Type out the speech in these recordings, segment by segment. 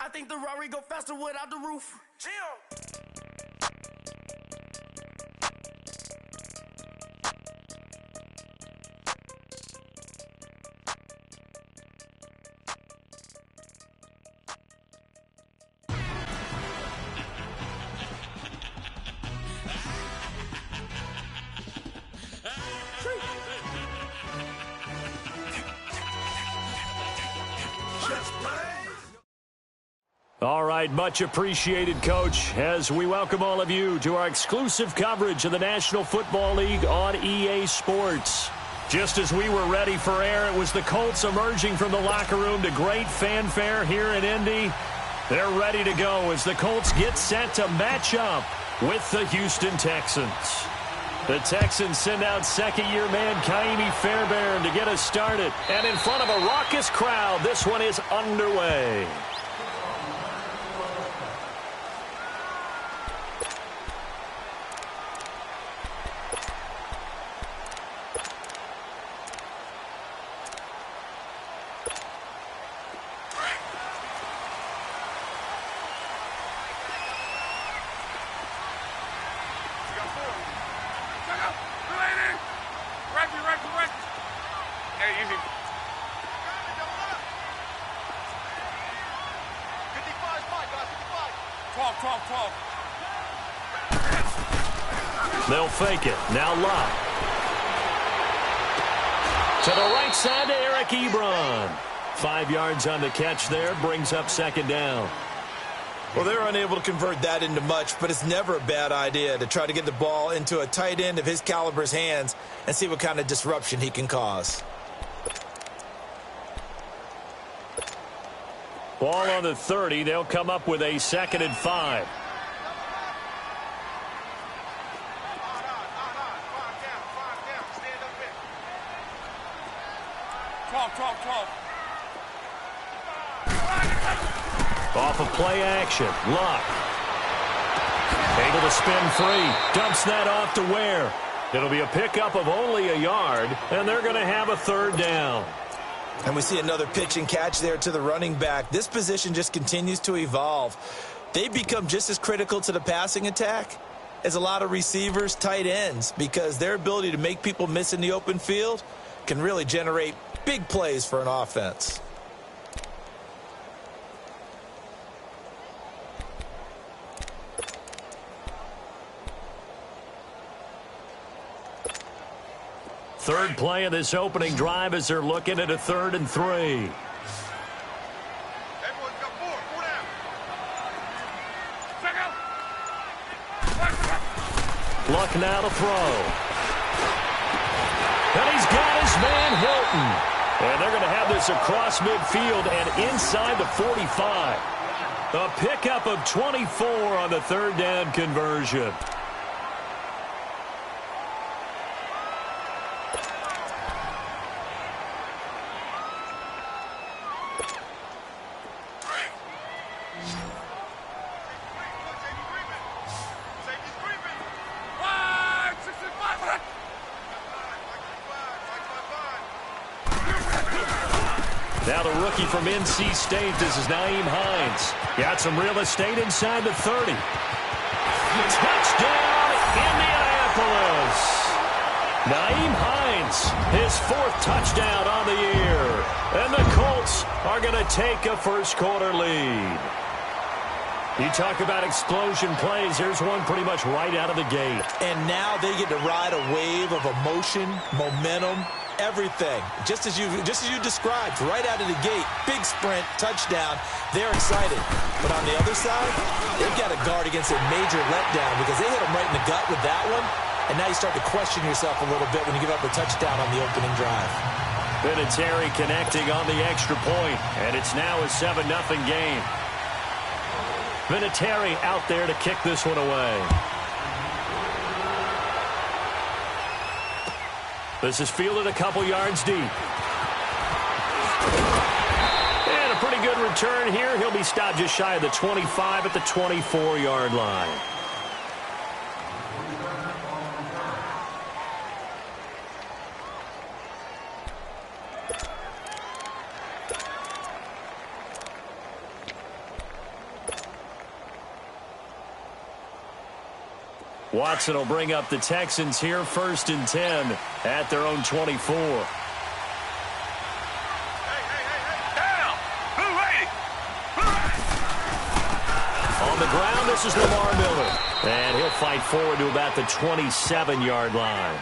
I think the Rari go faster without the roof. Jim. All right, much appreciated, Coach, as we welcome all of you to our exclusive coverage of the National Football League on EA Sports. Just as we were ready for air, it was the Colts emerging from the locker room to great fanfare here in Indy. They're ready to go as the Colts get set to match up with the Houston Texans. The Texans send out second-year man Kaimi Fairbairn to get us started. And in front of a raucous crowd, this one is underway. They'll fake it. Now Locke. To the right side to Eric Ebron. 5 yards on the catch there. Brings up second down. Well, they're unable to convert that into much, but it's never a bad idea to try to get the ball into a tight end of his caliber's hands and see what kind of disruption he can cause. Ball on the 30. They'll come up with a 2nd and 5. Off of play action. Luck. Able to spin free. Dumps that off to Ware. It'll be a pickup of only a yard, and they're going to have a 3rd down. And we see another pitch and catch there to the running back. This position just continues to evolve. They become just as critical to the passing attack as a lot of receivers, tight ends, because their ability to make people miss in the open field can really generate big plays for an offense. Third play of this opening drive as they're looking at a 3rd and 3. Luck now to throw. And he's got his man Hilton. And they're going to have this across midfield and inside the 45. A pickup of 24 on the 3rd down conversion. Now the rookie from NC State, this is Nyheim Hines. Got some real estate inside the 30. Touchdown, Indianapolis. Nyheim Hines, his 4th touchdown on the year. And the Colts are going to take a first-quarter lead. You talk about explosion plays. Here's one pretty much right out of the gate. And now they get to ride a wave of emotion, momentum, everything. Just as you described, right out of the gate, big sprint, touchdown. They're excited. But on the other side, they've got to guard against a major letdown because they hit them right in the gut with that one. And now you start to question yourself a little bit when you give up a touchdown on the opening drive. Vinatieri connecting on the extra point, and it's now a 7-0 game. Vinatieri out there to kick this one away. This is fielded a couple yards deep. And a pretty good return here. He'll be stopped just shy of the 25 at the 24-yard line. Watson will bring up the Texans here, 1st and 10 at their own 24. On the ground, this is Lamar Miller. And he'll fight forward to about the 27-yard line.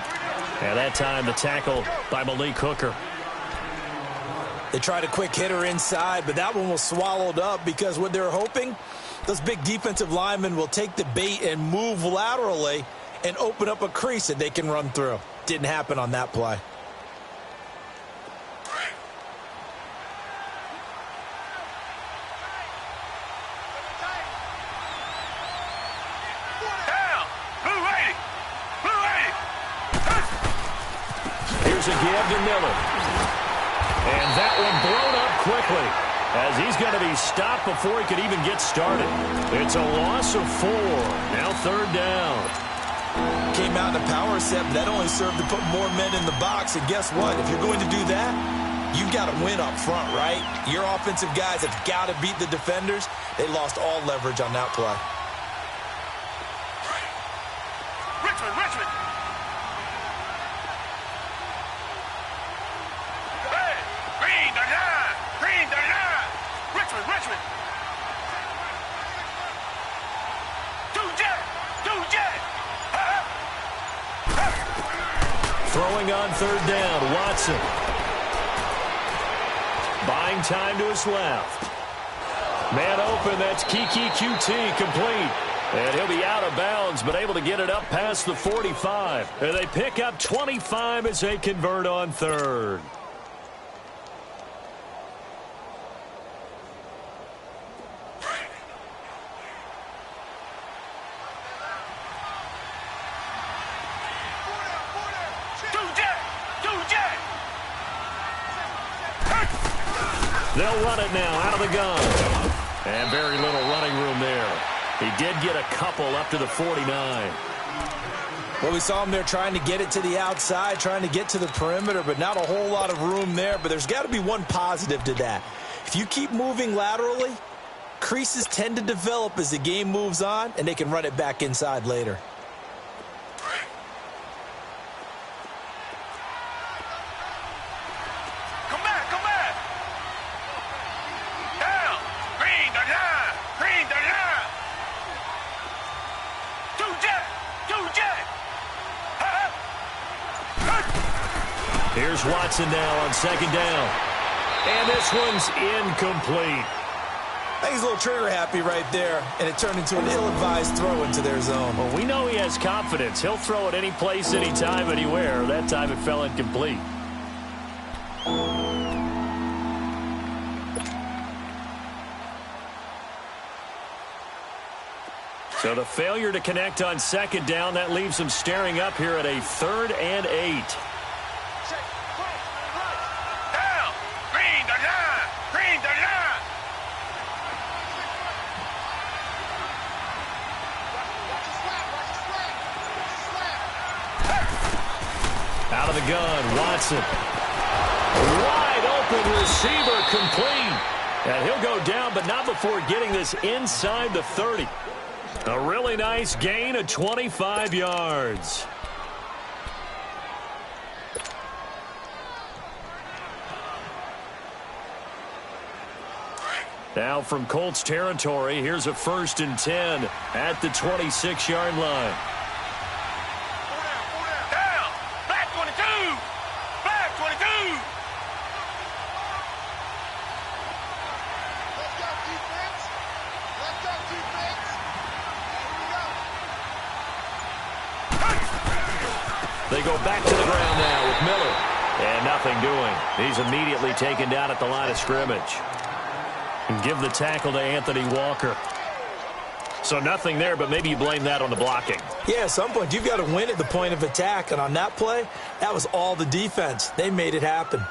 And that time the tackle by Malik Hooker. They tried a quick hitter inside, but that one was swallowed up because what they're hoping, those big defensive linemen will take the bait and move laterally and open up a crease that they can run through. Didn't happen on that play. Here's a give to Miller. And that one blown up quickly as he's going to be stopped before he could even get started. It's a loss of 4. Now 3rd down. Came out in a power set, but that only served to put more men in the box. And guess what? If you're going to do that, you've got to win up front, right? Your offensive guys have got to beat the defenders. They lost all leverage on that play. Richmond. Green, the line. Richmond. Do Jet. Throwing on 3rd down, Watson. Buying time to his left. Man open, that's Kiki QT complete. And he'll be out of bounds, but able to get it up past the 45. And they pick up 25 as they convert on 3rd. They'll run it now out of the gun. And very little running room there. He did get a couple up to the 49. Well, we saw him there trying to get it to the outside, trying to get to the perimeter, but not a whole lot of room there. But there's got to be one positive to that. If you keep moving laterally, creases tend to develop as the game moves on, and they can run it back inside later. Here's Watson now on 2nd down. And this one's incomplete. I think he's a little trigger happy right there, and it turned into an ill-advised throw into their zone. Well, we know he has confidence. He'll throw it any place, anytime, anywhere. That time it fell incomplete. So the failure to connect on 2nd down, that leaves him staring up here at a 3rd and 8. Out of the gun, Watson. Wide open receiver complete. And he'll go down, but not before getting this inside the 30. A really nice gain of 25 yards. Now from Colts territory, here's a 1st and 10 at the 26-yard line. They go back to the ground now with Miller. And nothing doing. He's immediately taken down at the line of scrimmage. And give the tackle to Anthony Walker. So nothing there, but maybe you blame that on the blocking. Yeah, at some point, you've got to win at the point of attack. And on that play, that was all the defense. They made it happen.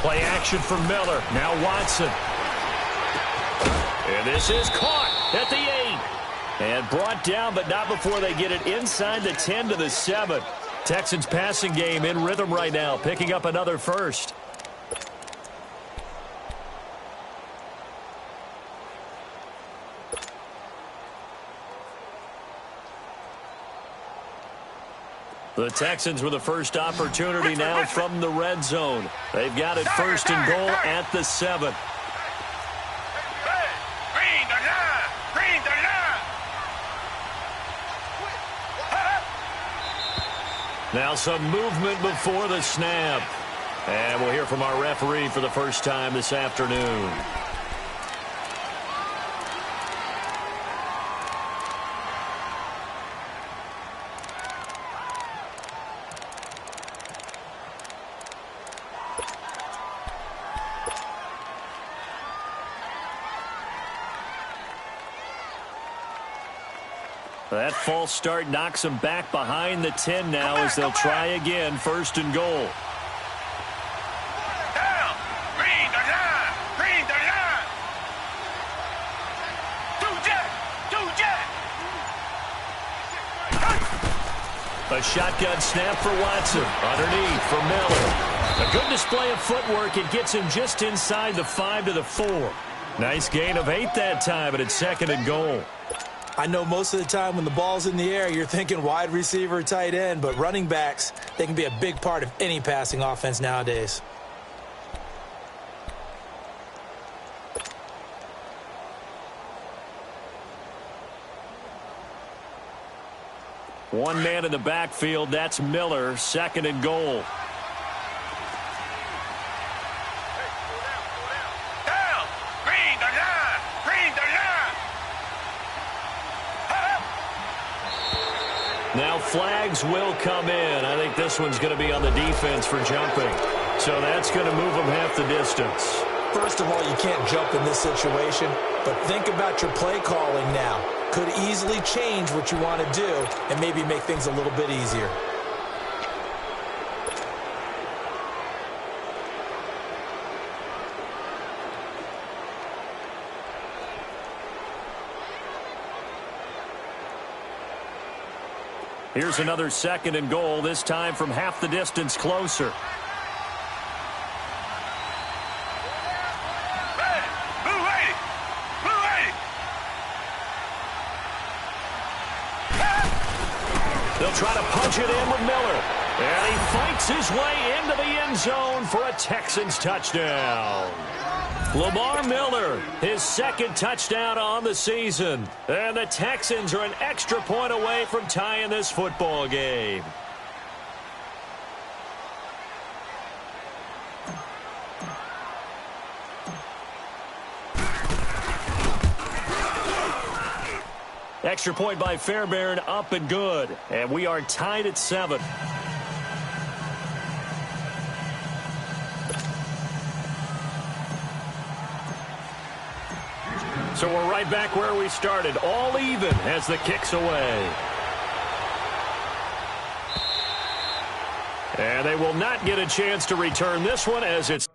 Play action for Miller. Now Watson. And this is caught at the 8. And brought down, but not before they get it inside the 10 to the 7. Texans passing game in rhythm right now, picking up another first. The Texans with the first opportunity now from the red zone. They've got it first and goal at the 7. Now some movement before the snap. And we'll hear from our referee for the first time this afternoon. That false start knocks them back behind the 10 now as they'll try again, first and goal. Down. Green the line. Green the line. Two jet. A shotgun snap for Watson. Underneath for Miller. A good display of footwork. It gets him just inside the 5 to the 4. Nice gain of 8 that time, but it's second and goal. I know most of the time when the ball's in the air, you're thinking wide receiver, tight end, but running backs, they can be a big part of any passing offense nowadays. One man in the backfield, that's Miller, second and goal. Now flags will come in. I think this one's going to be on the defense for jumping. So that's going to move them half the distance. First of all, you can't jump in this situation, but think about your play calling now. Could easily change what you want to do and maybe make things a little bit easier. Here's another second and goal, this time from half the distance closer. They'll try to punch it in with Miller. And he fights his way into the end zone for a Texans touchdown. Lamar Miller, his second touchdown on the season. And the Texans are an extra point away from tying this football game. Extra point by Fairbairn, up and good. And we are tied at 7. So we're right back where we started, all even as the kick's away. And they will not get a chance to return this one as it's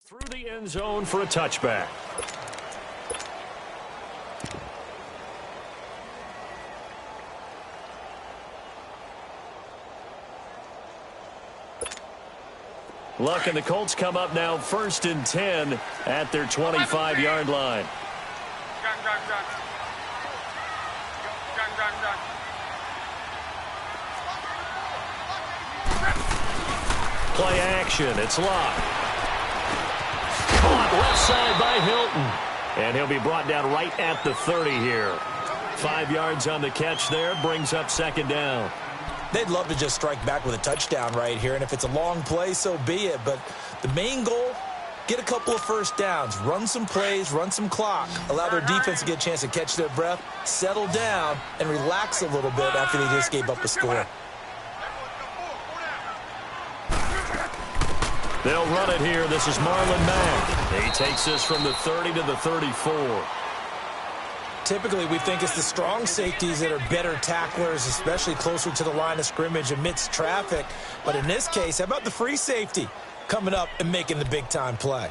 through the end zone for a touchback. Luck and the Colts come up now first and 10 at their 25-yard line. Play action. It's Luck. Caught left side by Hilton. And he'll be brought down right at the 30 here. 5 yards on the catch there. Brings up second down. They'd love to just strike back with a touchdown right here. And if it's a long play, so be it. But the main goal, get a couple of first downs. Run some plays, run some clock. Allow their defense to get a chance to catch their breath, settle down, and relax a little bit after they just gave up a score. They'll run it here. This is Marlon Mack. He takes this from the 30 to the 34. Typically, we think it's the strong safeties that are better tacklers, especially closer to the line of scrimmage amidst traffic. But in this case, how about the free safety coming up and making the big-time play?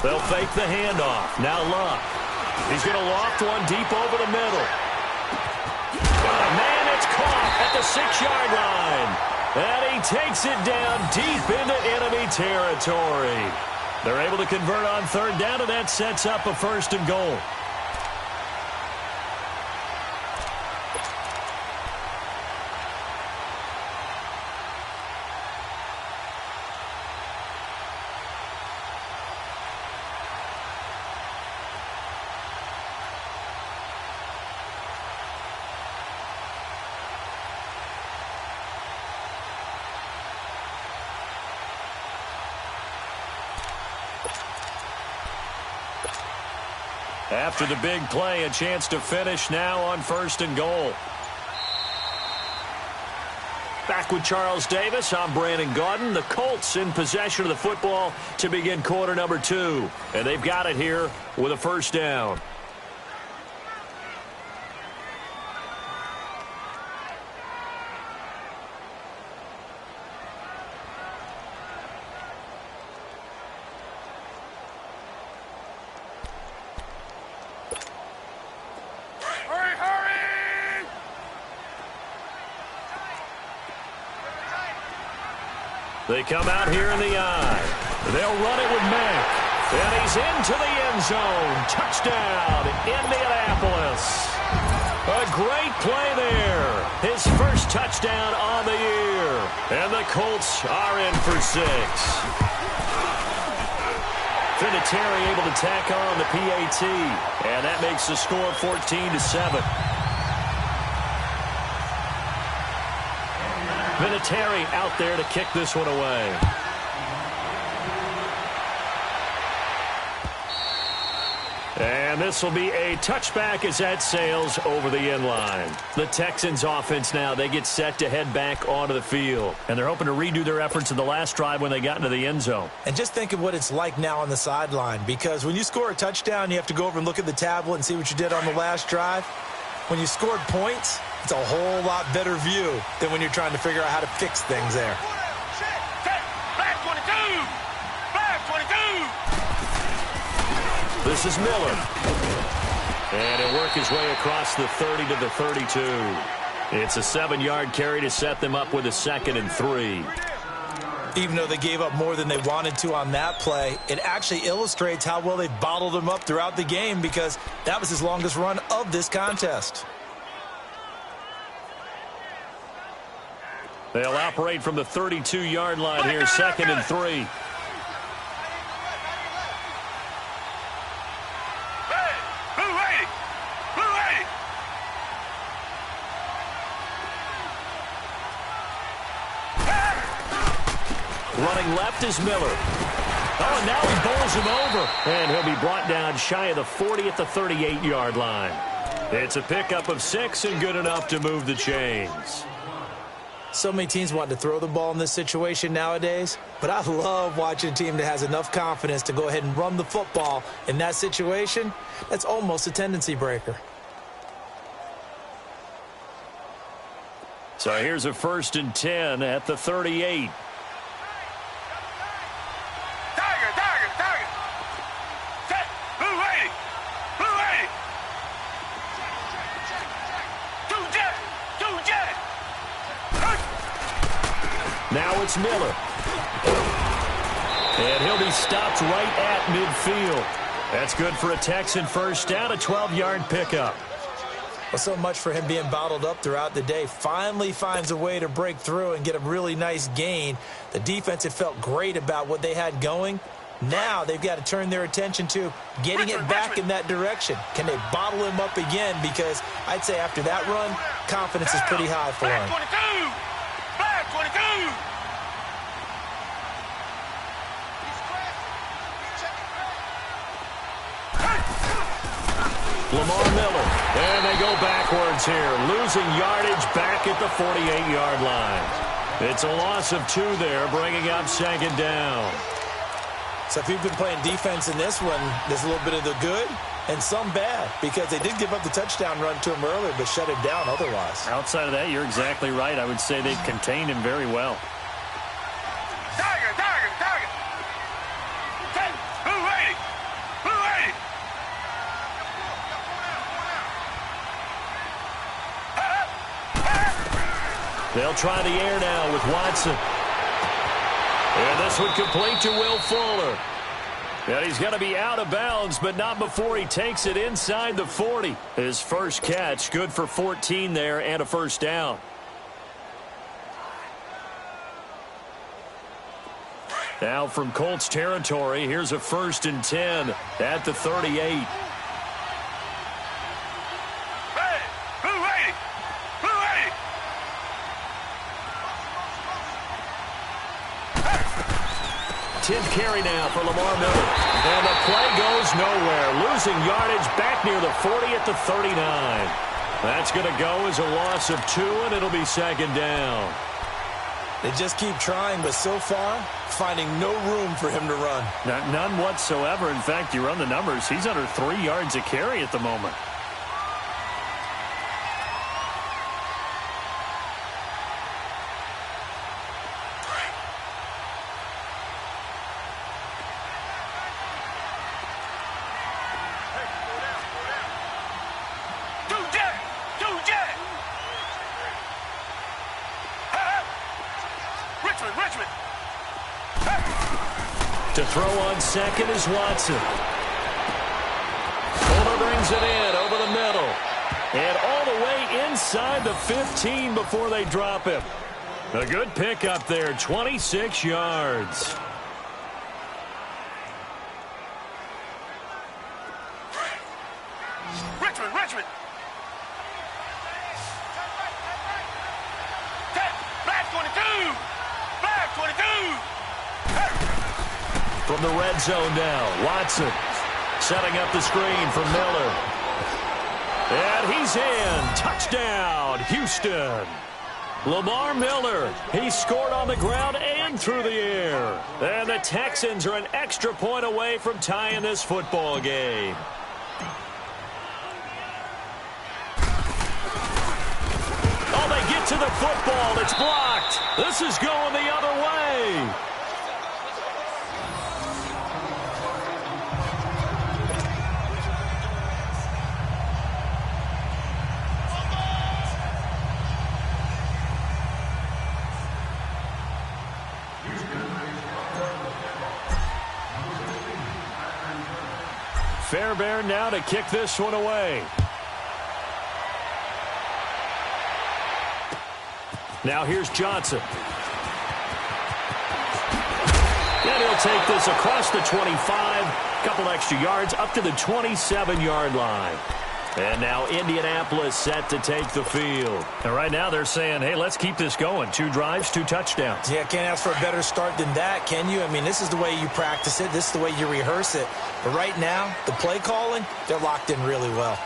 They'll fake the handoff. Now Luck. He's going to loft one deep over the middle. Man, it's caught at the 6-yard line. And he takes it down deep into enemy territory. They're able to convert on third down, and that sets up a 1st and goal. After the big play, a chance to finish now on 1st and goal. Back with Charles Davis, I'm Brandon Gaudin. The Colts in possession of the football to begin quarter number 2. And they've got it here with a 1st down. They come out here in the eye. They'll run it with Mack. And he's into the end zone. Touchdown, Indianapolis. A great play there. His first touchdown on the year. And the Colts are in for 6. Vinatieri able to tack on the PAT. And that makes the score 14-7. Vinatieri out there to kick this one away. And this will be a touchback as that sails over the end line. The Texans offense now, they get set to head back onto the field. And they're hoping to redo their efforts in the last drive when they got into the end zone. And just think of what it's like now on the sideline, because when you score a touchdown, you have to go over and look at the tablet and see what you did on the last drive. When you scored points, it's a whole lot better view than when you're trying to figure out how to fix things there. Flag 22! Flag 22! This is Miller. And he'll work his way across the 30 to the 32. It's a 7-yard carry to set them up with a 2nd and 3. Even though they gave up more than they wanted to on that play, it actually illustrates how well they bottled him up throughout the game, because that was his longest run of this contest. They'll operate from the 32-yard line here, 2nd and 3. Running left is Miller. Oh, and now he bowls him over. And he'll be brought down shy of the 40 at the 38-yard line. It's a pickup of 6 and good enough to move the chains. So many teams want to throw the ball in this situation nowadays, but I love watching a team that has enough confidence to go ahead and run the football in that situation. That's almost a tendency breaker. So here's a 1st and 10 at the 38. Now it's Miller. And he'll be stopped right at midfield. That's good for a Texan first down, a 12-yard pickup. Well, so much for him being bottled up throughout the day. Finally finds a way to break through and get a really nice gain. The defense had felt great about what they had going. Now they've got to turn their attention to getting it back in that direction. Can they bottle him up again? Because I'd say after that run, confidence is pretty high for him. 22! Lamar Miller, and they go backwards here, losing yardage back at the 48-yard line. It's a loss of 2 there, bringing up second down. So if you've been playing defense in this one, there's a little bit of the good and some bad, because they did give up the touchdown run to him earlier, but shut him down otherwise. Outside of that, you're exactly right. I would say they've contained him very well. Tiger! Who ready? They'll try the air now with Watson. And this one complete to Will Fuller. And he's going to be out of bounds, but not before he takes it inside the 40. His first catch, good for 14 there and a first down. Now from Colts territory, here's a 1st and 10 at the 38. Tenth carry now for Lamar Miller. And the play goes nowhere. Losing yardage back near the 40 at the 39. That's going to go as a loss of 2, and it'll be second down. They just keep trying, but so far, finding no room for him to run. None whatsoever. In fact, you run the numbers. He's under 3 yards a carry at the moment. Richmond. To throw on second is Watson. Fuller brings it in over the middle. And all the way inside the 15 before they drop him. A good pickup there, 26 yards. Richmond. Flag 22. From the red zone now, Watson setting up the screen for Miller. And he's in. Touchdown, Houston. Lamar Miller, he scored on the ground and through the air. And the Texans are an extra point away from tying this football game. Oh, they get to the football. It's blocked. This is going the other way. Fairbairn now to kick this one away. Now here's Johnson. And he'll take this across the 25. Couple extra yards up to the 27-yard line. And now Indianapolis set to take the field. And right now they're saying, hey, let's keep this going. 2 drives, 2 touchdowns. Yeah, can't ask for a better start than that, can you? I mean, this is the way you practice it. This is the way you rehearse it. But right now, the play calling, they're locked in really well.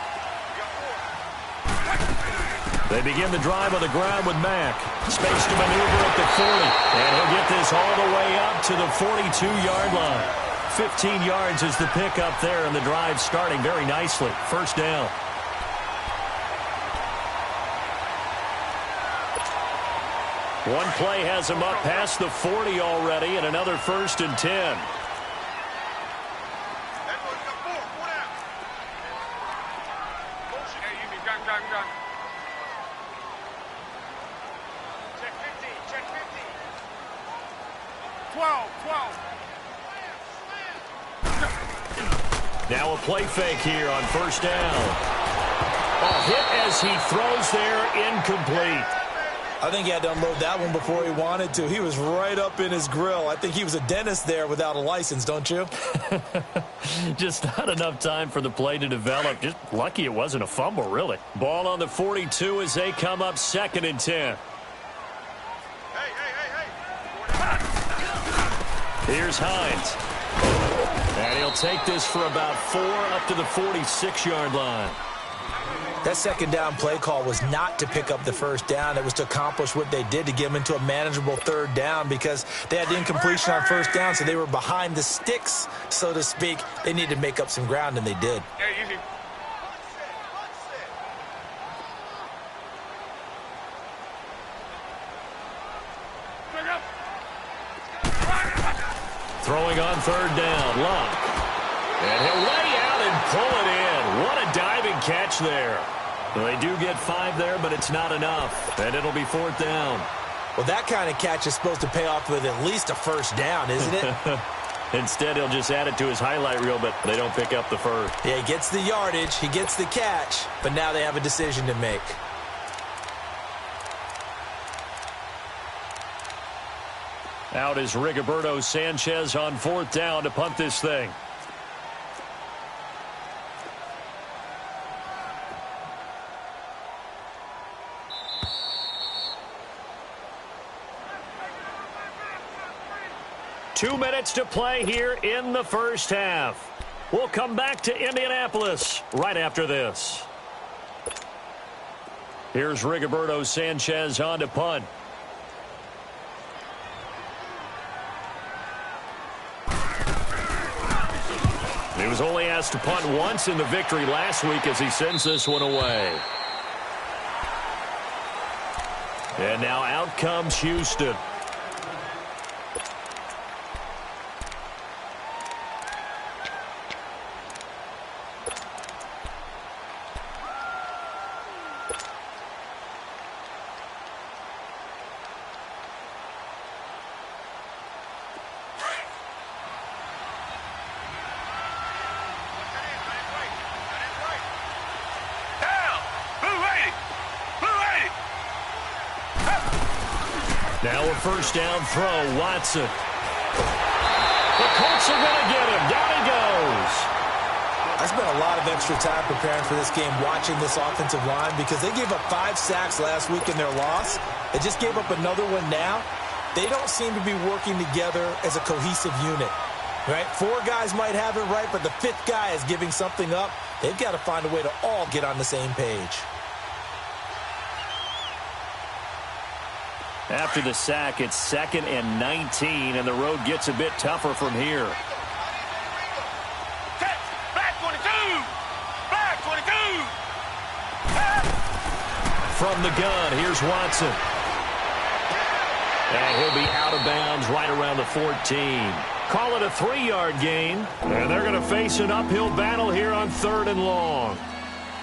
They begin the drive on the ground with Mack. Space to maneuver at the 40. And he'll get this all the way up to the 42-yard line. 15 yards is the pickup there, and the drive starting very nicely. First down. One play has him up past the 40 already, and another 1st and 10. Now a play fake here on first down. A hit as he throws there, incomplete. I think he had to unload that one before he wanted to. He was right up in his grill. I think he was a dentist there without a license, don't you? Just not enough time for the play to develop. Just lucky it wasn't a fumble, really. Ball on the 42 as they come up 2nd and 10. Here's Hines. And he'll take this for about 4 up to the 46-yard line. That second down play call was not to pick up the first down. It was to accomplish what they did, to get them into a manageable third down, because they had the incompletion on first down, so they were behind the sticks, so to speak. They needed to make up some ground, and they did. Throwing on third down, Luck. And he'll lay out and pull it in. What a diving catch there. Well, they do get 5 there, but it's not enough. And it'll be 4th down. Well, that kind of catch is supposed to pay off with at least a first down, isn't it? Instead, he'll just add it to his highlight reel, but they don't pick up the first. Yeah, he gets the yardage, he gets the catch, but now they have a decision to make. Out is Rigoberto Sanchez on 4th down to punt this thing. Two minutes to play here in the first half. We'll come back to Indianapolis right after this. Here's Rigoberto Sanchez on to punt. He was only asked to punt once in the victory last week as he sends this one away. And now out comes Houston. Now a first down throw, Watson. The Colts are going to get him. Down he goes. I spent a lot of extra time preparing for this game, watching this offensive line, because they gave up 5 sacks last week in their loss. They just gave up another one now. They don't seem to be working together as a cohesive unit. Right? 4 guys might have it right, but the 5th guy is giving something up. They've got to find a way to all get on the same page. After the sack, it's 2nd and 19, and the road gets a bit tougher from here. Black 22! Black 22! From the gun, here's Watson. And he'll be out of bounds right around the 14. Call it a 3-yard gain, and they're going to face an uphill battle here on 3rd and long.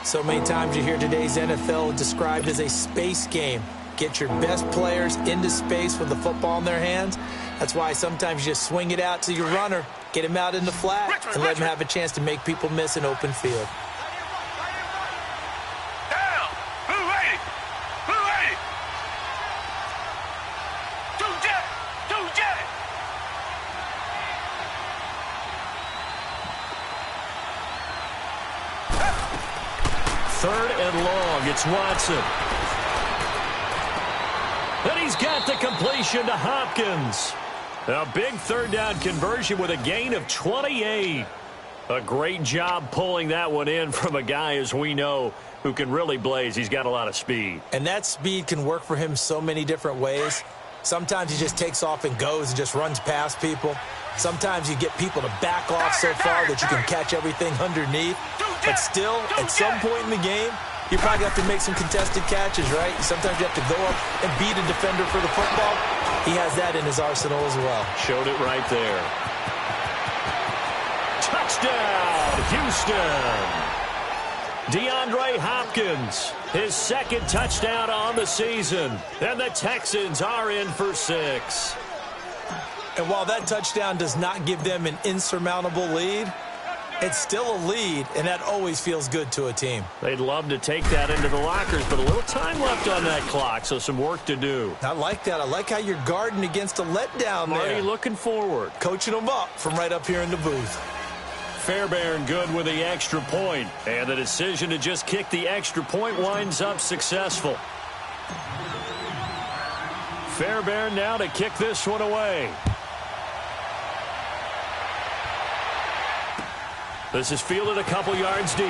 So many times you hear today's NFL described as a space game. Get your best players into space with the football in their hands. That's why sometimes you just swing it out to your runner, get him out in the flat, and let him have a chance to make people miss an open field. Down! Blue 80! Blue 80! 2 jet! 2 jet! Third and long, it's Watson. And he's got the completion to Hopkins. A big 3rd down conversion with a gain of 28. A great job pulling that one in from a guy, as we know, who can really blaze. He's got a lot of speed. And that speed can work for him so many different ways. Sometimes he just takes off and goes and just runs past people. Sometimes you get people to back off so far that you can catch everything underneath. But still, at some point in the game, you probably have to make some contested catches, right? Sometimes you have to go up and beat a defender for the football. He has that in his arsenal as well. Showed it right there. Touchdown, Houston. DeAndre Hopkins, his 2nd touchdown on the season. And the Texans are in for 6. And while that touchdown does not give them an insurmountable lead, it's still a lead, and that always feels good to a team. They'd love to take that into the lockers, but a little time left on that clock, so some work to do. I like that. I like how you're guarding against a letdown there. Already looking forward. Coaching them up from right up here in the booth. Fairbairn good with the extra point, and the decision to just kick the extra point winds up successful. Fairbairn now to kick this one away. This is fielded a couple yards deep.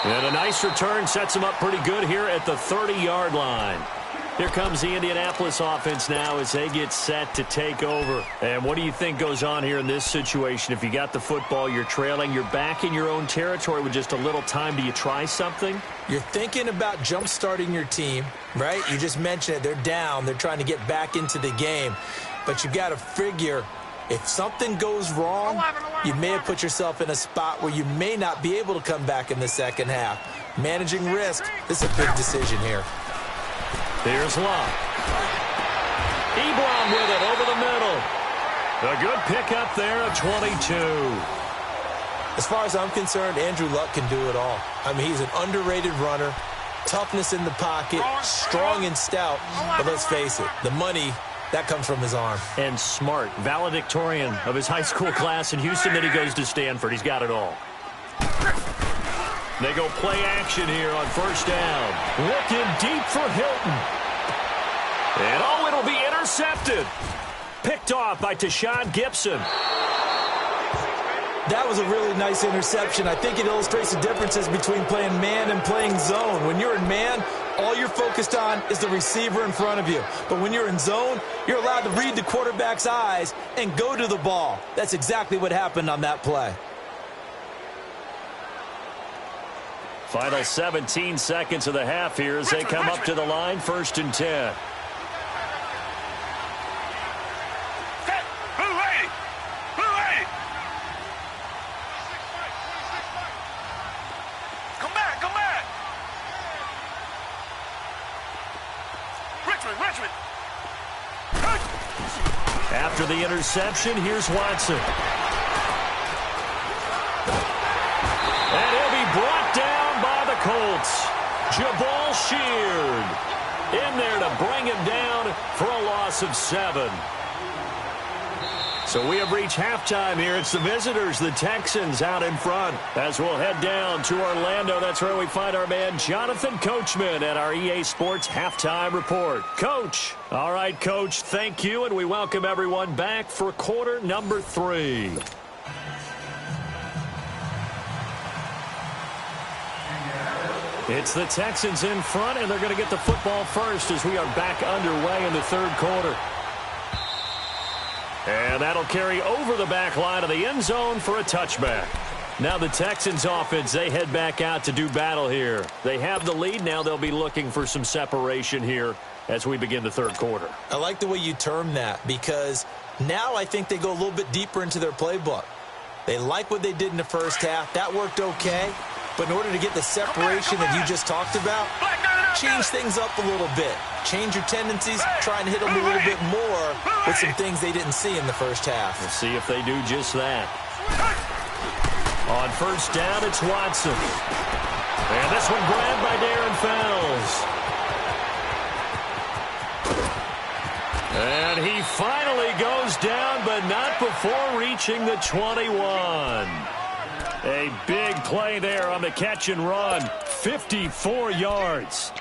And a nice return sets him up pretty good here at the 30-yard line. Here comes the Indianapolis offense now as they get set to take over. And what do you think goes on here in this situation? If you got the football, you're trailing, you're back in your own territory with just a little time. Do you try something? You're thinking about jump-starting your team, right? You just mentioned it. They're down. They're trying to get back into the game. But you got to figure, if something goes wrong, you may have put yourself in a spot where you may not be able to come back in the second half. Managing risk, this is a big decision here. Here's Love. Ebron with it over the middle. A good pickup there of 22. As far as I'm concerned, Andrew Luck can do it all. I mean, he's an underrated runner, toughness in the pocket, strong and stout. But let's face it, the money, that comes from his arm. And smart, valedictorian of his high school class in Houston. Then he goes to Stanford. He's got it all. They go play action here on first down. Looking deep for Hilton. And oh, it'll be intercepted. Picked off by Tashawn Gibson. That was a really nice interception. I think it illustrates the differences between playing man and playing zone. When you're in man, all you're focused on is the receiver in front of you. But when you're in zone, you're allowed to read the quarterback's eyes and go to the ball. That's exactly what happened on that play. Final 17 seconds of the half here as they come up to the line, 1st and 10. Come back. Richmond. After the interception, here's Watson. And he'll be brought down by the Colts. Jabal Sheard in there to bring him down for a loss of 7. So we have reached halftime here. It's the visitors, the Texans, out in front. As we'll head down to Orlando, that's where we find our man Jonathan Coachman at our EA Sports Halftime Report. Coach. All right, Coach, thank you, and we welcome everyone back for quarter number 3. It's the Texans in front, and they're going to get the football first as we are back underway in the third quarter. And that'll carry over the back line of the end zone for a touchback. Now the Texans offense, they head back out to do battle here. They have the lead. Now they'll be looking for some separation here as we begin the third quarter. I like the way you term that because now I think they go a little bit deeper into their playbook. They like what they did in the first half. That worked okay. But in order to get the separation that you just talked about, change things up a little bit. Change your tendencies, try and hit them a little bit more with some things they didn't see in the first half. We'll see if they do just that. On first down, it's Watson. And this one grabbed by Darren Fells. And he finally goes down, but not before reaching the 21. A big play there on the catch and run. 54 yards.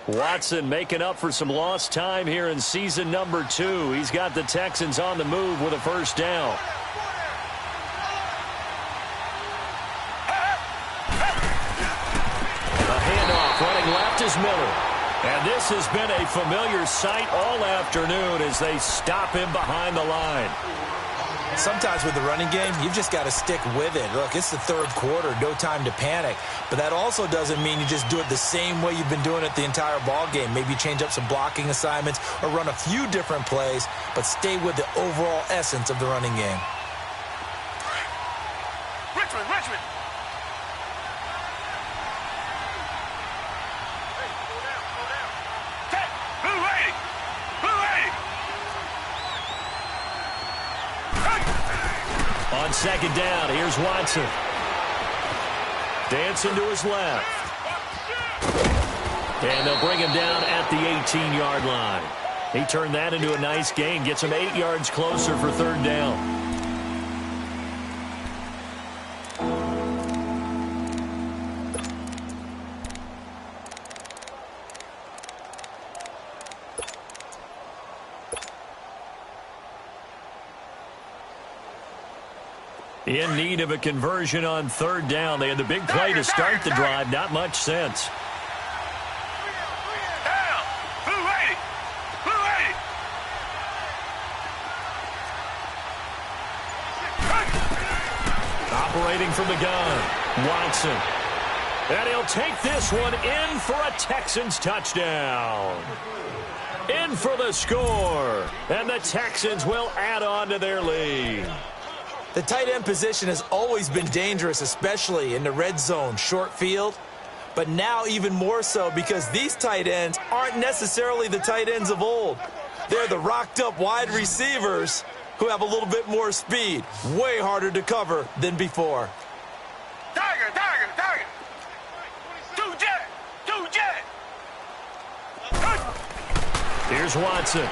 Watson making up for some lost time here in season number 2. He's got the Texans on the move with a first down. A handoff running left is Miller. And this has been a familiar sight all afternoon as they stop him behind the line. Sometimes with the running game, you've just got to stick with it. Look, it's the third quarter, no time to panic. But that also doesn't mean you just do it the same way you've been doing it the entire ball game. Maybe change up some blocking assignments or run a few different plays, but stay with the overall essence of the running game. Richmond. On second down, here's Watson. Dancing to his left. And they'll bring him down at the 18-yard line. He turned that into a nice gain. Gets him 8 yards closer for third down. In need of a conversion on third down. They had the big play to start the drive. Not much sense. Operating from the gun, Watson. And he'll take this one in for a Texans touchdown. In for the score. And the Texans will add on to their lead. The tight end position has always been dangerous, especially in the red zone, short field. But now even more so because these tight ends aren't necessarily the tight ends of old. They're the rocked-up wide receivers who have a little bit more speed. Way harder to cover than before. Tiger, tiger, tiger. Two jet. Here's Watson.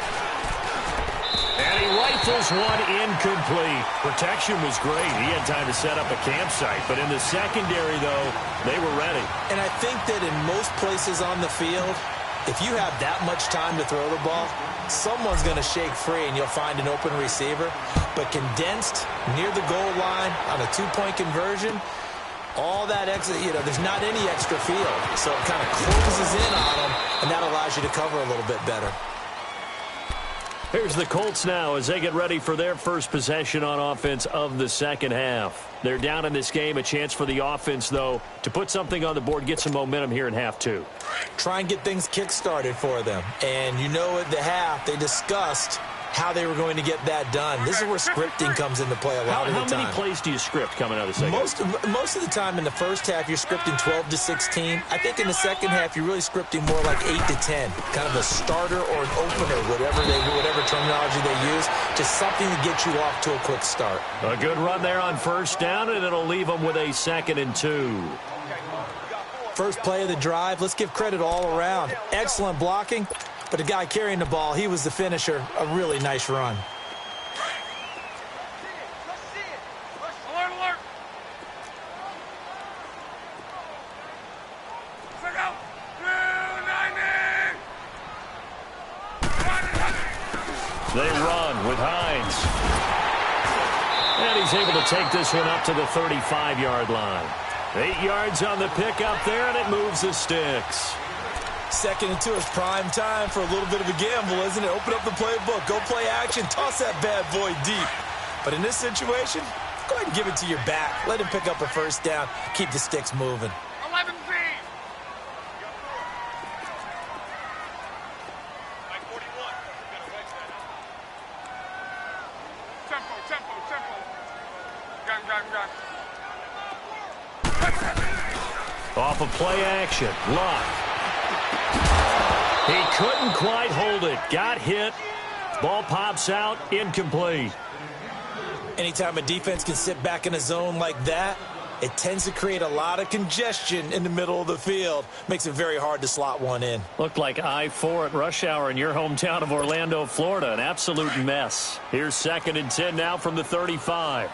And he rifles one incomplete. Protection was great. He had time to set up a campsite. But in the secondary, though, they were ready. And I think that in most places on the field, if you have that much time to throw the ball, someone's going to shake free and you'll find an open receiver. But condensed near the goal line on a two-point conversion, all that extra, there's not any extra field. So it kind of closes in on them, and that allows you to cover a little bit better. Here's the Colts now as they get ready for their first possession on offense of the second half. They're down in this game. A chance for the offense, though, to put something on the board, get some momentum here in half two. Try and get things kick-started for them. And at the half, they discussed how they were going to get that done. This is where scripting comes into play a lot of the time. How many plays do you script coming out of the second half? Most of the time in the first half, you're scripting 12 to 16. I think in the second half, you're really scripting more like 8 to 10. Kind of a starter or an opener, whatever terminology they use. Just something to get you off to a quick start. A good run there on first down, and it'll leave them with a 2nd and 2. First play of the drive. Let's give credit all around. Excellent blocking. But the guy carrying the ball, he was the finisher. A really nice run. Alert. Check out. They run with Hines. And he's able to take this one up to the 35-yard line. 8 yards on the pickup there, and it moves the sticks. 2nd and 2 is prime time for a little bit of a gamble, isn't it? Open up the playbook, go play action, toss that bad boy deep. But in this situation, go ahead and give it to your back. Let him pick up a first down, keep the sticks moving. 11 feet. Tempo. Gun. Off of play action, Luck. He couldn't quite hold it. Got hit. Ball pops out. Incomplete. Anytime a defense can sit back in a zone like that, it tends to create a lot of congestion in the middle of the field. Makes it very hard to slot one in. Looked like I-4 at rush hour in your hometown of Orlando, Florida. An absolute mess. Here's 2nd and 10 now from the 35.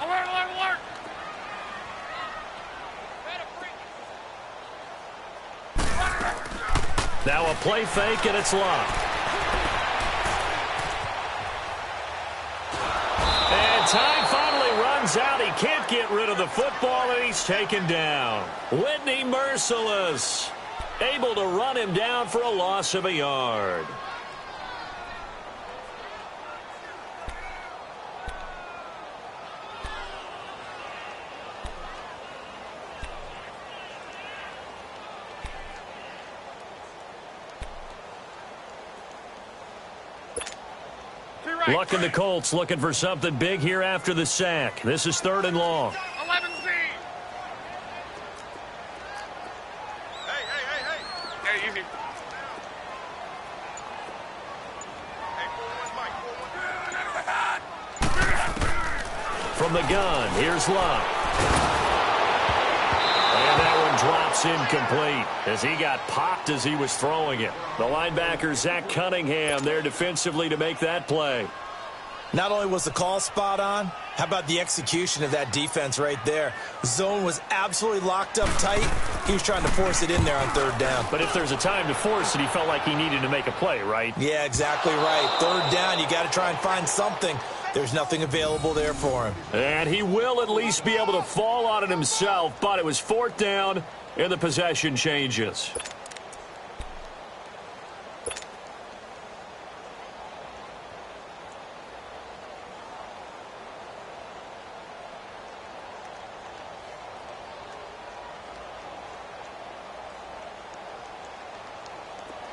Alert. Now a play fake, and it's Luck. And time finally runs out. He can't get rid of the football, and he's taken down. Whitney merciless. Able to run him down for a loss of a yard. Luck and the Colts looking for something big here after the sack. This is 3rd and long. 11 feet. Hey, easy. From the gun, here's Love. And that one drops incomplete as he got popped as he was throwing it. The linebacker, Zach Cunningham, there defensively to make that play. Not only was the call spot on, how about the execution of that defense right there? Zone was absolutely locked up tight. He was trying to force it in there on third down. But if there's a time to force it, he felt like he needed to make a play, right? Yeah, exactly right. Third down, you got to try and find something. There's nothing available there for him. And he will at least be able to fall on it himself, but it was fourth down, and the possession changes.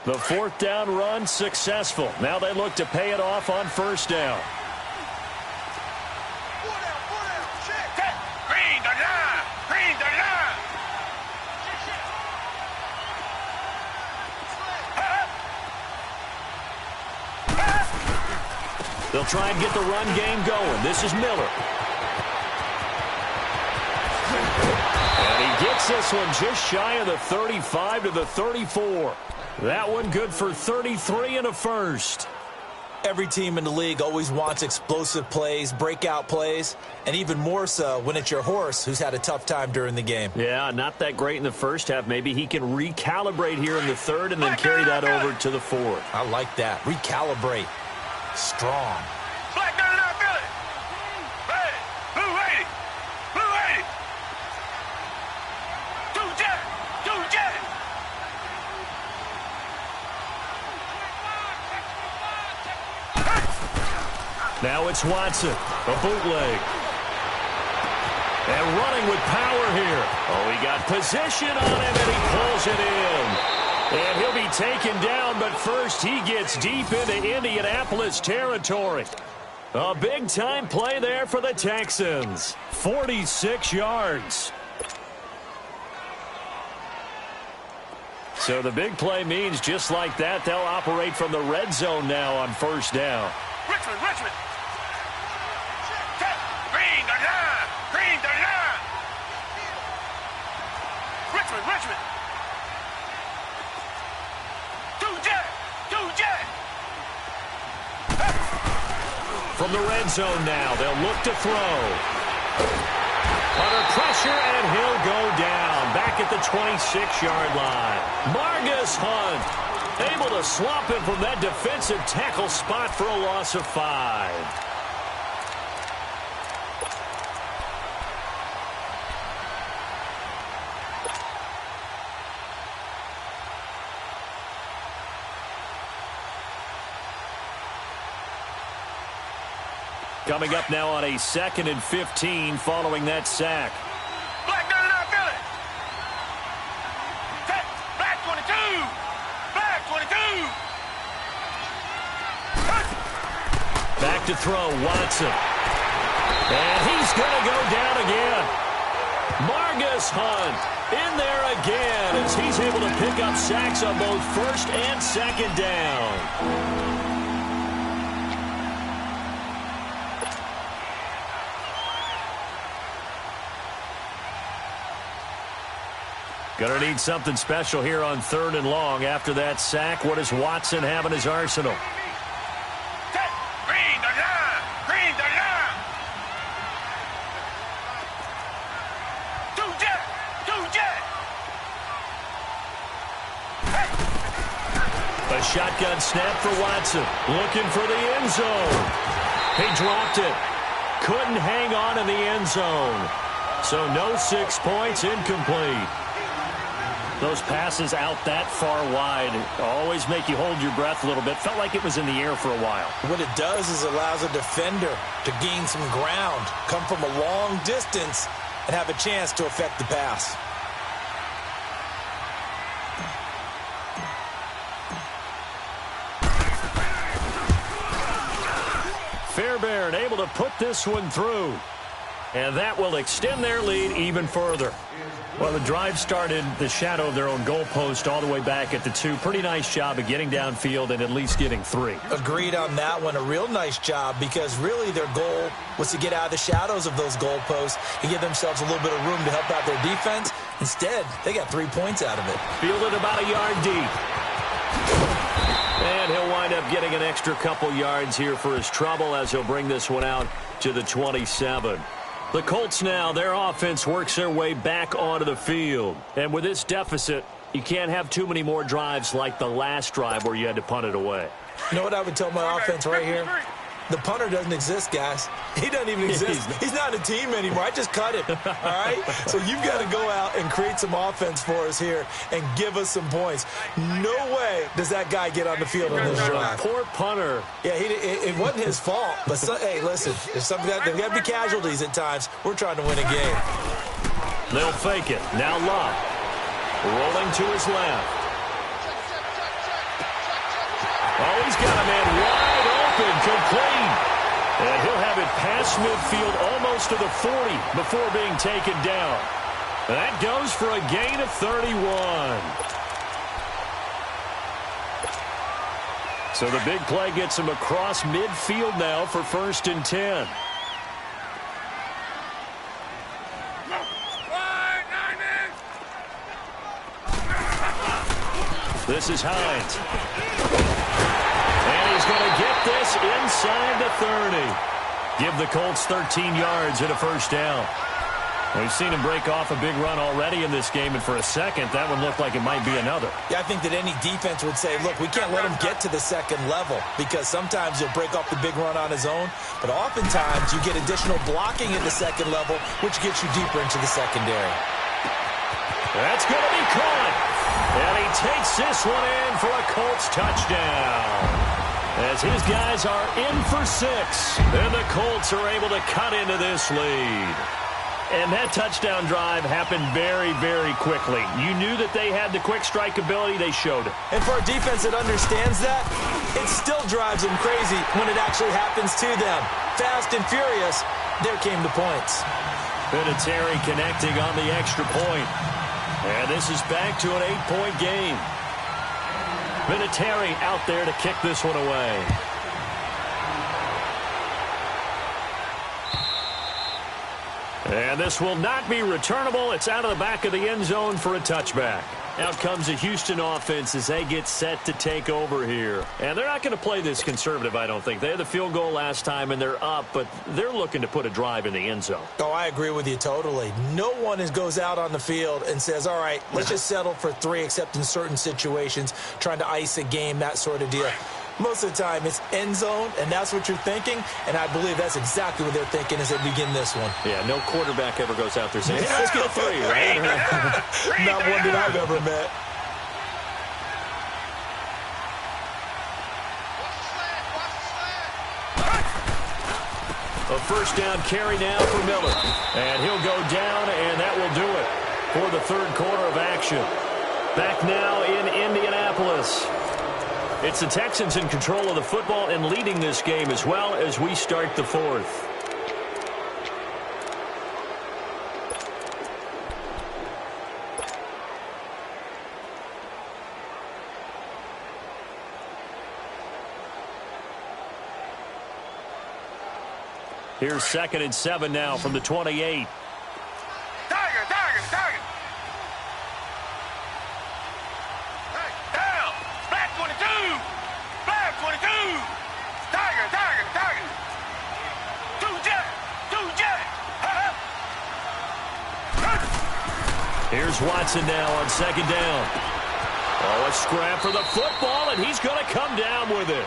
The fourth down run successful. Now they look to pay it off on first down. Green the line! Green the line! They'll try and get the run game going. This is Miller. And he gets this one just shy of the 35 to the 34. That one good for 33 and a first. Every team in the league always wants explosive plays, breakout plays, and even more so when it's your horse who's had a tough time during the game. Yeah, not that great in the first half. Maybe he can recalibrate here in the third and then carry that over to the fourth. I like that. Recalibrate. Strong. Black 99 Philly! Red! Blue 80! Blue 80! Two jet! Two jet! Now it's Watson, a bootleg. And running with power here. Oh, he got position on him, and he pulls it in. And he'll be taken down, but first he gets deep into Indianapolis territory. A big-time play there for the Texans. 46 yards. So the big play means just like that, they'll operate from the red zone now on first down. Richmond! Green the line! Green the line! Richmond! Two jet! From the red zone now, they'll look to throw. Under pressure, and he'll go down. Back at the 26-yard line. Margus Hunt able to swamp him from that defensive tackle spot for a loss of 5. Coming up now on a 2nd and 15 following that sack. Black 99 Philly! Black 22! Black 22! Back to throw, Watson. And he's going to go down again. Margus Hunt in there again as he's able to pick up sacks on both first and second down. Going to need something special here on 3rd and long. After that sack, what does Watson have in his arsenal? Green the line! Green the line! Two jet! A shotgun snap for Watson. Looking for the end zone. He dropped it. Couldn't hang on in the end zone. So no 6 points, incomplete. Those passes out that far wide always make you hold your breath a little bit. Felt like it was in the air for a while. What it does is allows a defender to gain some ground, come from a long distance, and have a chance to affect the pass. Fairbairn able to put this one through. And that will extend their lead even further. Well, the drive started in the shadow of their own goalpost all the way back at the 2. Pretty nice job of getting downfield and at least getting 3. Agreed on that one. A real nice job because really their goal was to get out of the shadows of those goalposts and give themselves a little bit of room to help out their defense. Instead, they got 3 points out of it. Fielded about a yard deep. And he'll wind up getting an extra couple yards here for his trouble as he'll bring this one out to the 27. The Colts now, their offense works their way back onto the field. And with this deficit, you can't have too many more drives like the last drive where you had to punt it away. You know what I would tell my offense right here? The punter doesn't exist, guys. He doesn't even exist. He's not a team anymore. I just cut him, all right? So you've got to go out and create some offense for us here and give us some points. No way does that guy get on the field on this drive. Poor punter. Yeah, it wasn't his fault. But, hey, listen, there's got to be casualties at times. We're trying to win a game. They'll fake it. Now Love. Rolling to his left. Oh, he's got a man wide open, complete. And he'll have it past midfield almost to the 40 before being taken down. And that goes for a gain of 31. So the big play gets him across midfield now for 1st and 10. This is Hines. And he's going to get this inside the 30. Give the Colts 13 yards and a 1st down. We've seen him break off a big run already in this game, and for a second, that one looked like it might be another. Yeah, I think that any defense would say, look, we can't let him get to the second level because sometimes he'll break off the big run on his own, but oftentimes you get additional blocking at the second level, which gets you deeper into the secondary. That's going to be caught. And he takes this one in for a Colts touchdown. As his guys are in for 6. And the Colts are able to cut into this lead. And that touchdown drive happened very, very quickly. You knew that they had the quick strike ability. They showed it. And for a defense that understands that, it still drives them crazy when it actually happens to them. Fast and furious, there came the points. Vinatieri connecting on the extra point. And this is back to an 8-point game. Vinatieri out there to kick this one away. And this will not be returnable. It's out of the back of the end zone for a touchback. Out comes the Houston offense as they get set to take over here. And they're not going to play this conservative, I don't think. They had the field goal last time, and they're up, but they're looking to put a drive in the end zone. Oh, I agree with you totally. No one goes out on the field and says, all right, let's just settle for 3, except in certain situations, trying to ice a game, that sort of deal. Most of the time, it's end zone, and that's what you're thinking, and I believe that's exactly what they're thinking as they begin this one. Yeah, no quarterback ever goes out there saying, hey, let's get 3, right? Not one that I've ever met. A 1st down carry now for Miller. And he'll go down, and that will do it for the 3rd quarter of action. Back now in Indianapolis. It's the Texans in control of the football and leading this game as well as we start the 4th. Here's 2nd and 7 now from the 28. Tiger. Down. Flat 22. Flat 22. Tiger. 2 jet. Here's Watson now on 2nd down. Oh, a scrap for the football, and he's going to come down with it.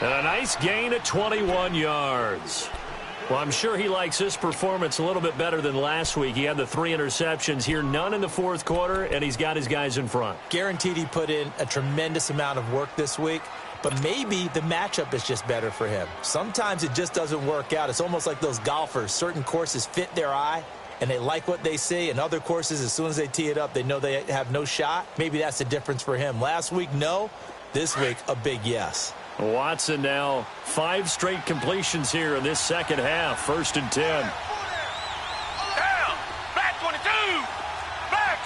And a nice gain of 21 yards. Well, I'm sure he likes this performance a little bit better than last week. He had the 3 interceptions here, none in the 4th quarter, and he's got his guys in front. Guaranteed he put in a tremendous amount of work this week, but maybe the matchup is just better for him. Sometimes it just doesn't work out. It's almost like those golfers. Certain courses fit their eye, and they like what they see, and other courses, as soon as they tee it up, they know they have no shot. Maybe that's the difference for him. Last week, no. This week, a big yes. Watson now 5 straight completions here in this second half. 1st and 10. Down. Flat 22. Flat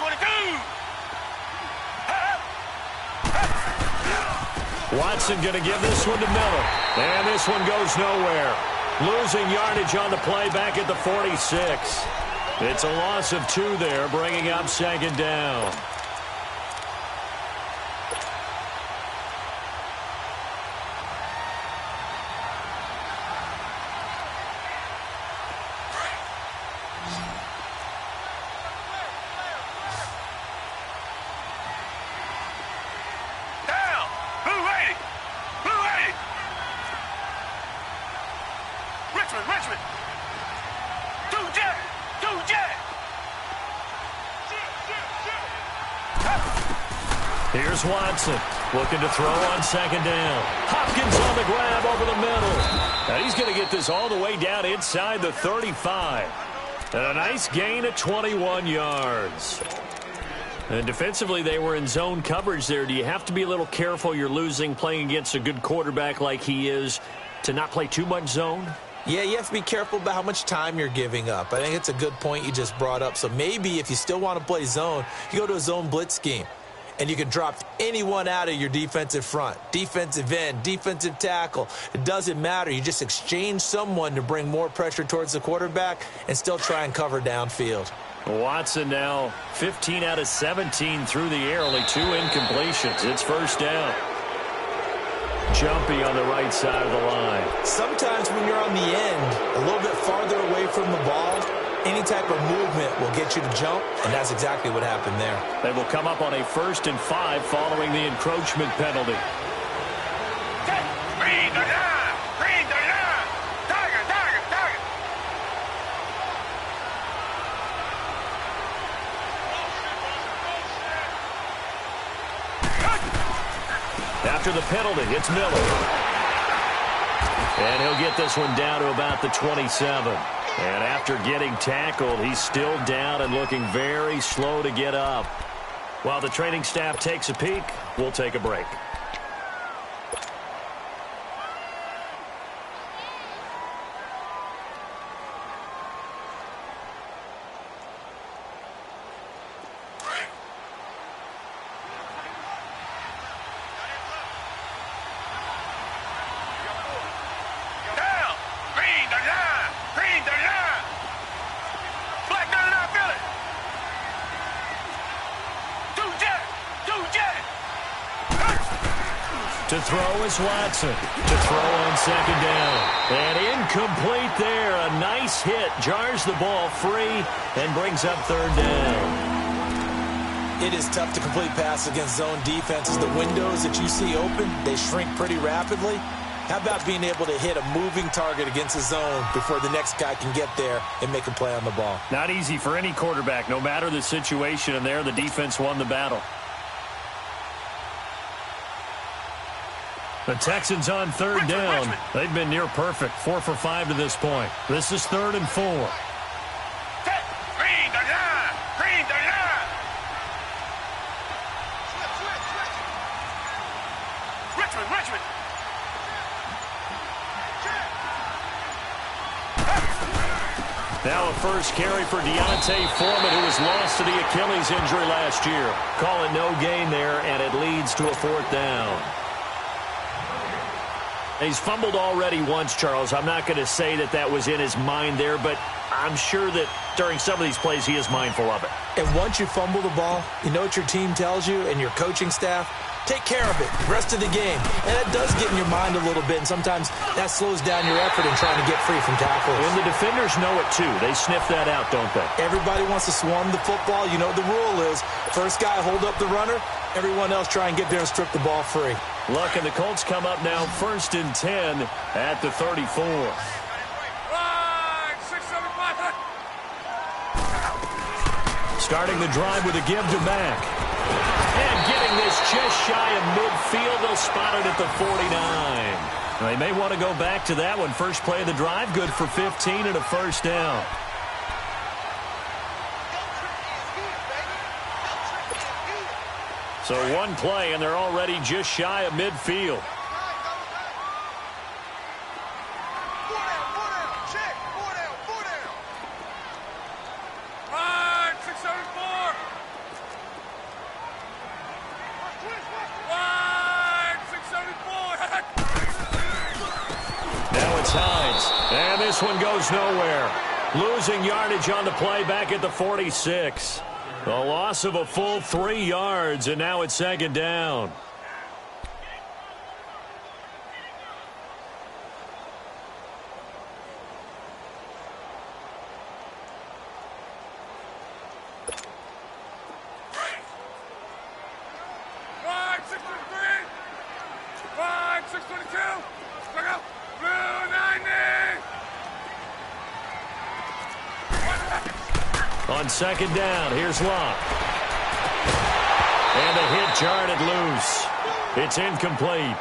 Watson going to give this one to Miller. And this one goes nowhere. Losing yardage on the play back at the 46. It's a loss of 2 there, bringing up second down. Richmond. Two jet. Here's Watson looking to throw on second down. Hopkins on the grab over the middle. And he's going to get this all the way down inside the 35. And a nice gain of 21 yards. And defensively, they were in zone coverage there. Do you have to be a little careful? You're losing playing against a good quarterback like he is to not play too much zone? Yeah, you have to be careful about how much time you're giving up. I think it's a good point you just brought up. So maybe if you still want to play zone, you go to a zone blitz scheme. And you can drop anyone out of your defensive front. Defensive end, defensive tackle. It doesn't matter. You just exchange someone to bring more pressure towards the quarterback and still try and cover downfield. Watson now 15 out of 17 through the air. Only 2 incompletions. It's first down. Jumpy on the right side of the line. Sometimes when you're on the end, a little bit farther away from the ball, any type of movement will get you to jump, and that's exactly what happened there. They will come up on a 1st and 5 following the encroachment penalty. Green the line! Tiger! After the penalty, it's Miller. And he'll get this one down to about the 27. And after getting tackled, he's still down and looking very slow to get up. While the training staff takes a peek, we'll take a break. To throw is Watson. To throw on second down. And incomplete there. A nice hit. Jars the ball free and brings up third down. It is tough to complete pass against zone defenses. The windows that you see open, they shrink pretty rapidly. How about being able to hit a moving target against a zone before the next guy can get there and make a play on the ball? Not easy for any quarterback, no matter the situation. And there, the defense won the battle. The Texans on third down. They've been near perfect. 4 for 5 to this point. This is 3rd and 4. Green the line! Richmond! Now a first carry for Deontay Foreman, who was lost to the Achilles injury last year. Call it no gain there, and it leads to a 4th down. He's fumbled already once, Charles. I'm not going to say that that was in his mind there, but I'm sure that during some of these plays he is mindful of it. And once you fumble the ball, you know what your team tells you and your coaching staff? Take care of it the rest of the game. And that does get in your mind a little bit, and sometimes that slows down your effort in trying to get free from tackles. And the defenders know it too. They sniff that out, don't they? Everybody wants to swarm the football. You know what the rule is. First guy hold up the runner. Everyone else try and get there and strip the ball free. Look, and the Colts come up now 1st and 10 at the 34. Starting the drive with a give to Mack. And getting this just shy of midfield. They'll spot it at the 49. They may want to go back to that one. First play of the drive, good for 15 and a first down. So one play, and they're already just shy of midfield. sides. And this one goes nowhere. Losing yardage on the play back at the 46. A loss of a full 3 yards, and now it's second down. On second down, here's Locke. And the hit jarred loose. It's incomplete.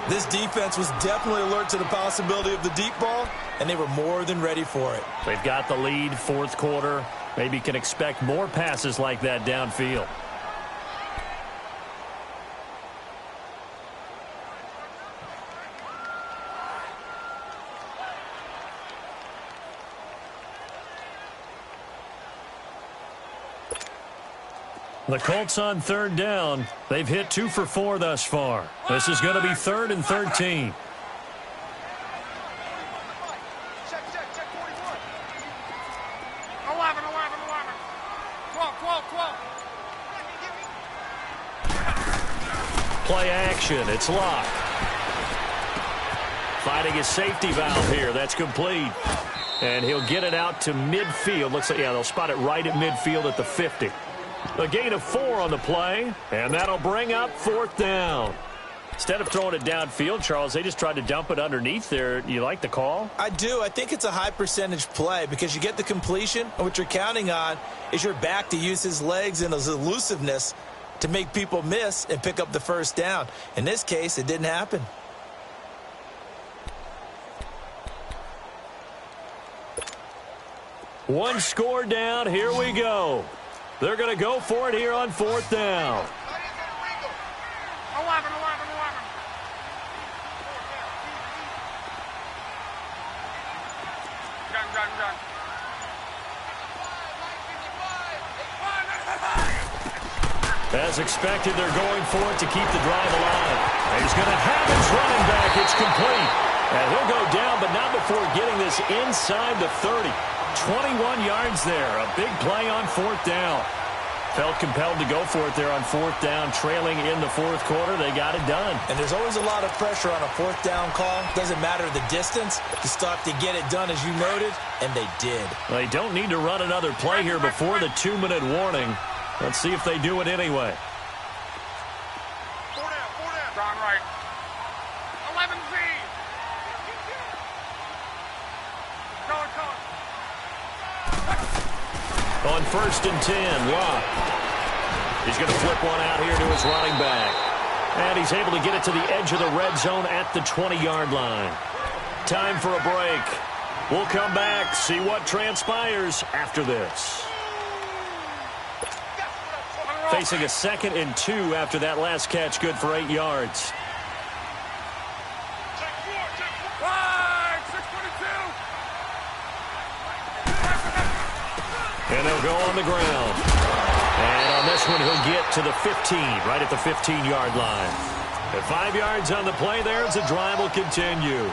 This defense was definitely alert to the possibility of the deep ball, and they were more than ready for it. They've got the lead, fourth quarter. Maybe can expect more passes like that downfield. The Colts on third down. They've hit 2 for 4 thus far. This is going to be 3rd and 13. Check 41. 11. 12. Play action. It's Locke. Finding his safety valve here. That's complete. And he'll get it out to midfield. Looks like, yeah, they'll spot it right at midfield at the 50. A gain of 4 on the play, and that'll bring up 4th down. Instead of throwing it downfield, Charles, they just tried to dump it underneath there. You like the call? I do. I think it's a high percentage play because you get the completion, and what you're counting on is your back to use his legs and his elusiveness to make people miss and pick up the first down. In this case, it didn't happen. One score down. Here we go. They're going to go for it here on 4th down. 11. Gun. As expected, they're going for it to keep the drive alive. And he's going to have his running back. It's complete. And he'll go down, but not before getting this inside the 30. 21 yards there. A big play on 4th down. Felt compelled to go for it there on 4th down. Trailing in the 4th quarter, they got it done. And there's always a lot of pressure on a 4th down call. Doesn't matter the distance. You still have to get it done, as you noted, and they did. They don't need to run another play here before the 2-minute warning. Let's see if they do it anyway. 4 down. Gone right. 11Z. On 1st and 10, Locke. He's going to flip one out here to his running back. And he's able to get it to the edge of the red zone at the 20-yard line. Time for a break. We'll come back, see what transpires after this. Facing a 2nd and 2 after that last catch, good for 8 yards. And they'll go on the ground. And on this one, he'll get to the 15, right at the 15-yard line. At 5 yards on the play there, the drive will continue.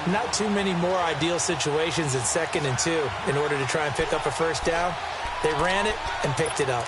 Not too many more ideal situations in 2nd and 2 in order to try and pick up a first down. They ran it and picked it up.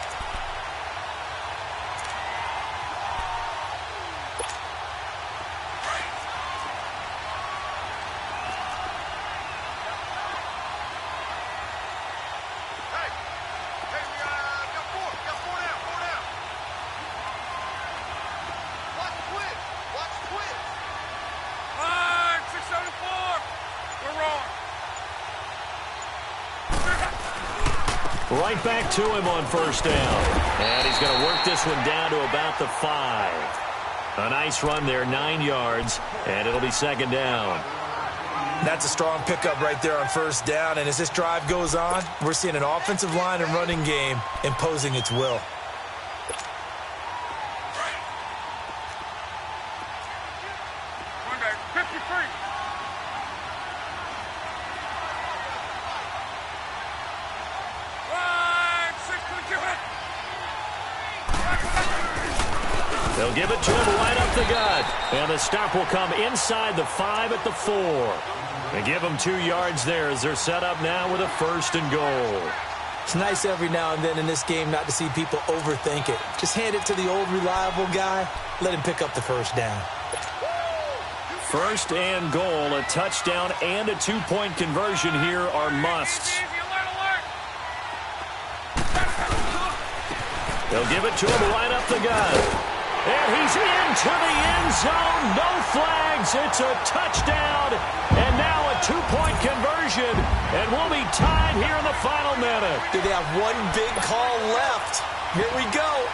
Right back to him on 1st down. And he's going to work this one down to about the 5. A nice run there, 9 yards, and it'll be 2nd down. That's a strong pickup right there on 1st down, and as this drive goes on, we're seeing an offensive line and running game imposing its will. They'll give it to him right up the gut. And the stop will come inside the 5 at the 4. They give them 2 yards there as they're set up now with a 1st and goal. It's nice every now and then in this game not to see people overthink it. Just hand it to the old reliable guy. Let him pick up the 1st down. 1st and goal. A touchdown and a 2-point conversion here are musts. They'll give it to him right up the gut. And he's into the end zone. No flags. It's a touchdown. And now a 2-point conversion. And we'll be tied here in the final minute. Do they have one big call left? Here we go.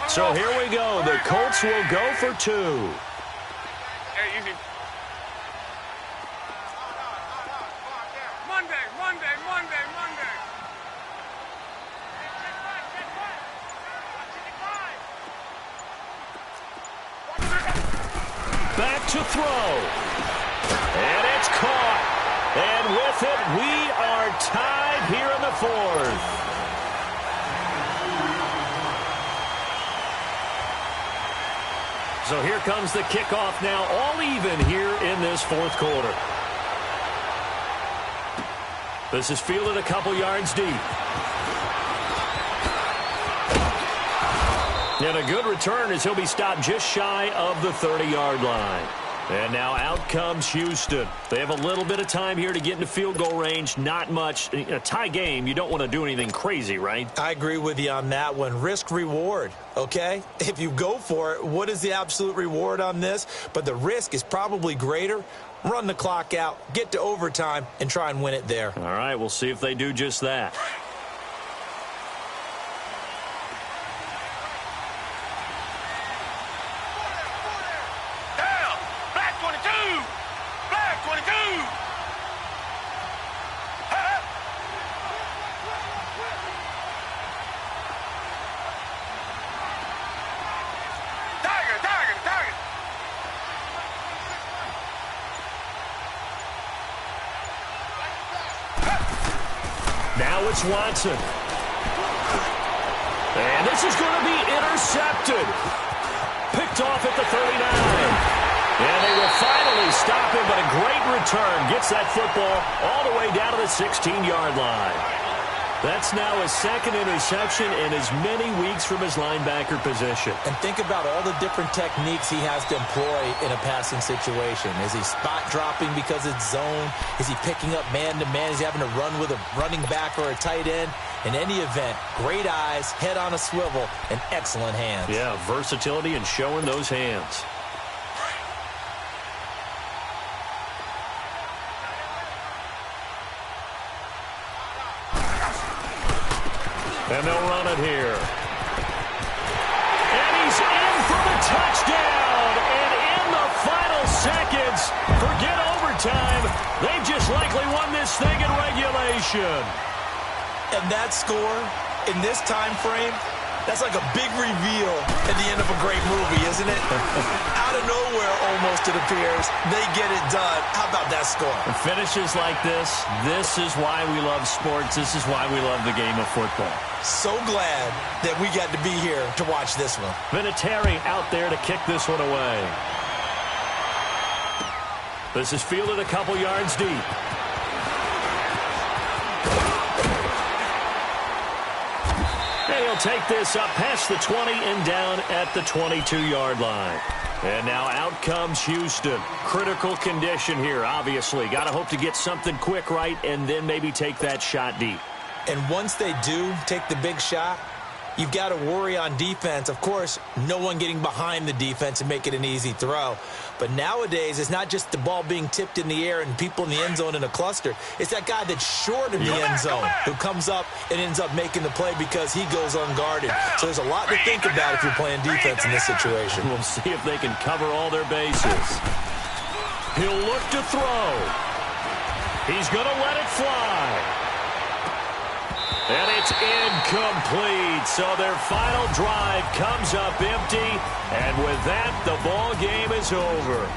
So here we go. The Colts will go for 2. Hey, easy. Monday. Back to throw. And it's caught. And with it, we are tied here in the 4th. So here comes the kickoff now, all even here in this 4th quarter. This is fielded a couple yards deep. And a good return as he'll be stopped just shy of the 30-yard line. And now out comes Houston. They have a little bit of time here to get into field goal range. Not much. In a tie game, you don't want to do anything crazy, right? I agree with you on that one. Risk reward, okay? If you go for it, what is the absolute reward on this? But the risk is probably greater. Run the clock out, get to overtime, and try and win it there. All right, we'll see if they do just that. Now it's Watson. And this is going to be intercepted. Picked off at the 39. And they will finally stop him, but a great return. Gets that football all the way down to the 16-yard line. That's now his 2nd interception in as many weeks from his linebacker position. And think about all the different techniques he has to employ in a passing situation. Is he spot dropping because it's zone? Is he picking up man-to-man? Is he having to run with a running back or a tight end? In any event, great eyes, head on a swivel, and excellent hands. Yeah, versatility and showing those hands. And they'll run it here. And he's in for the touchdown. And in the final seconds, forget overtime. They've just likely won this thing in regulation. And that score, in this time frame, that's like a big reveal at the end of a great movie, isn't it? Out of nowhere, almost, it appears, they get it done. How about that score? And finishes like this is why we love sports. This is why we love the game of football. So glad that we got to be here to watch this one. Vinatieri out there to kick this one away. This is fielded a couple yards deep. And he'll take this up past the 20 and down at the 22-yard line. And now out comes Houston. Critical condition here, obviously. Got to hope to get something quick right and then maybe take that shot deep. And once they do take the big shot, you've got to worry on defense. Of course, no one getting behind the defense and make it an easy throw. But nowadays, it's not just the ball being tipped in the air and people in the end zone in a cluster. It's that guy that's short of the end zone who comes up and ends up making the play because he goes unguarded. So there's a lot to think about if you're playing defense in this situation. We'll see if they can cover all their bases. He'll look to throw. He's going to let it fly. And it's incomplete. So their final drive comes up empty. And with that, the ball game is over.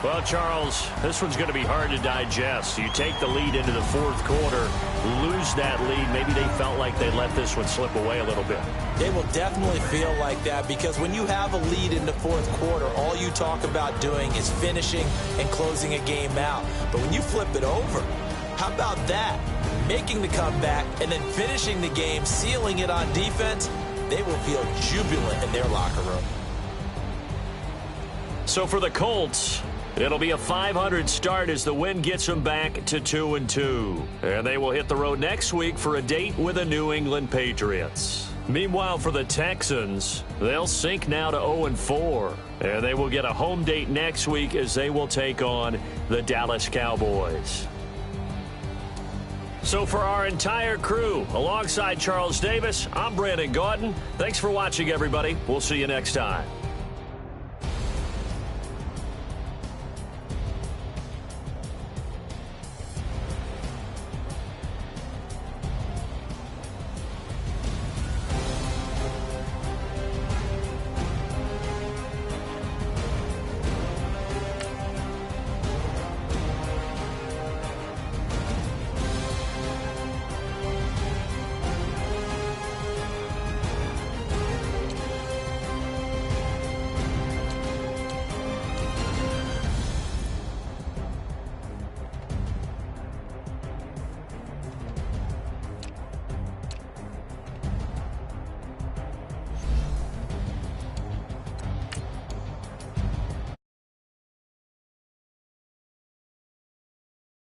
Well, Charles, this one's going to be hard to digest. You take the lead into the fourth quarter, lose that lead. Maybe they felt like they let this one slip away a little bit. They will definitely feel like that because when you have a lead in the fourth quarter, all you talk about doing is finishing and closing a game out. But when you flip it over, how about that? Making the comeback and then finishing the game, sealing it on defense, they will feel jubilant in their locker room. So for the Colts, it'll be a .500 start as the win gets them back to 2-2. And they will hit the road next week for a date with the New England Patriots. Meanwhile, for the Texans, they'll sink now to 0-4. And they will get a home date next week as they will take on the Dallas Cowboys. So for our entire crew, alongside Charles Davis, I'm Brandon Gaudin. Thanks for watching, everybody. We'll see you next time.